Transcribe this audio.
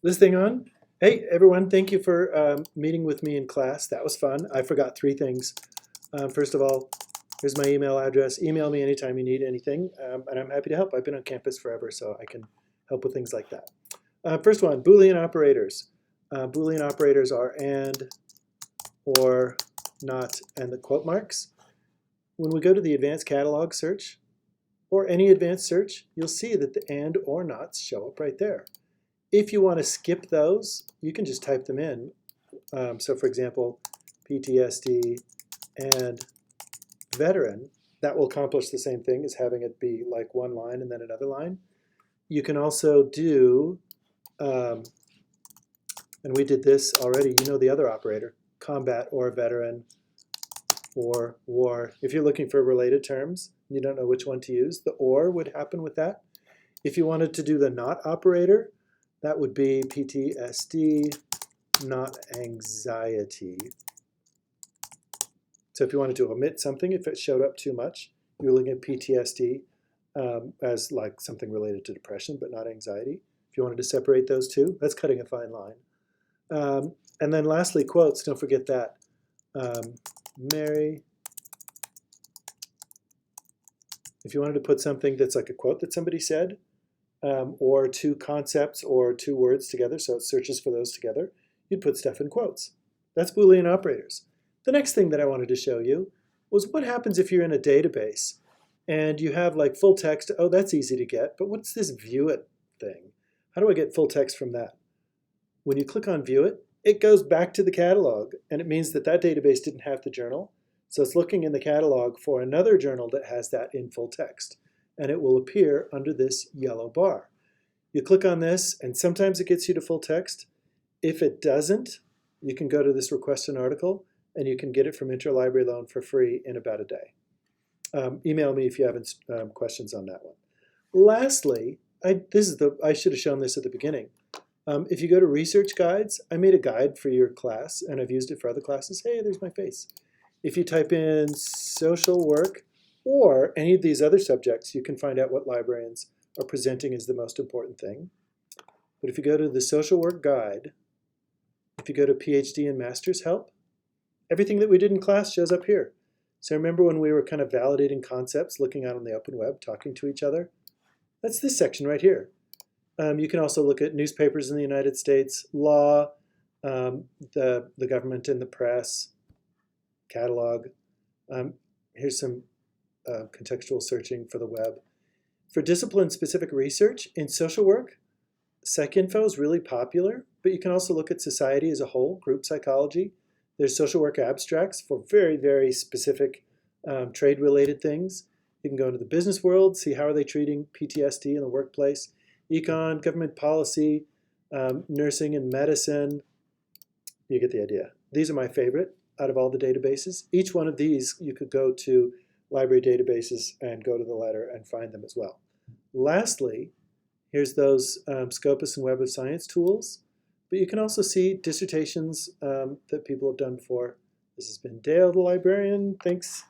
This thing on? Hey, everyone, thank you for meeting with me in class. That was fun. I forgot three things. First of all, here's my email address. Email me anytime you need anything, and I'm happy to help. I've been on campus forever, so I can help with things like that. First one, Boolean operators. Boolean operators are and, or, not, and the quote marks. When we go to the advanced catalog search, or any advanced search, you'll see that the and or nots show up right there. If you want to skip those, you can just type them in. So for example, PTSD and veteran, that will accomplish the same thing as having it be like one line and then another line. You can also do, and we did this already, you know the other operator, combat or veteran or war. If you're looking for related terms, you don't know which one to use, the or would happen with that. If you wanted to do the not operator, that would be PTSD, not anxiety. So if you wanted to omit something, if it showed up too much, you're looking at PTSD as like something related to depression, but not anxiety. If you wanted to separate those two, that's cutting a fine line. And then lastly, quotes, don't forget that. Mary, if you wanted to put something that's like a quote that somebody said, or two concepts or two words together, so it searches for those together, you'd put stuff in quotes. That's Boolean operators. The next thing that I wanted to show you was what happens if you're in a database and you have like full text. Oh, that's easy to get, but what's this view it thing? How do I get full text from that? When you click on view it, it goes back to the catalog, and it means that that database didn't have the journal. So it's looking in the catalog for another journal that has that in full text, and it will appear under this yellow bar. You click on this, and sometimes it gets you to full text. If it doesn't, you can go to this request an article, and you can get it from Interlibrary Loan for free in about a day. Email me if you have questions on that one. Lastly, I should have shown this at the beginning. If you go to research guides, I made a guide for your class, and I've used it for other classes. Hey, there's my face. If you type in social work or any of these other subjects, you can find out what librarians are presenting as the most important thing. But if you go to the social work guide, if you go to PhD and master's help, everything that we did in class shows up here. So remember when we were kind of validating concepts, looking out on the open web, talking to each other? That's this section right here. You can also look at newspapers in the United States, law, the government and the press, catalog. Here's some contextual searching for the web. For discipline-specific research in social work, PsycInfo is really popular, but you can also look at society as a whole, group psychology. There's social work abstracts for very, very specific trade-related things. You can go into the business world, see how are they treating PTSD in the workplace, econ, government policy, nursing and medicine. You get the idea. These are my favorite out of all the databases. Each one of these, you could go to library databases and go to the letter and find them as well. Lastly, here's those Scopus and Web of Science tools. But you can also see dissertations that people have done before. This has been Dale, the librarian. Thanks.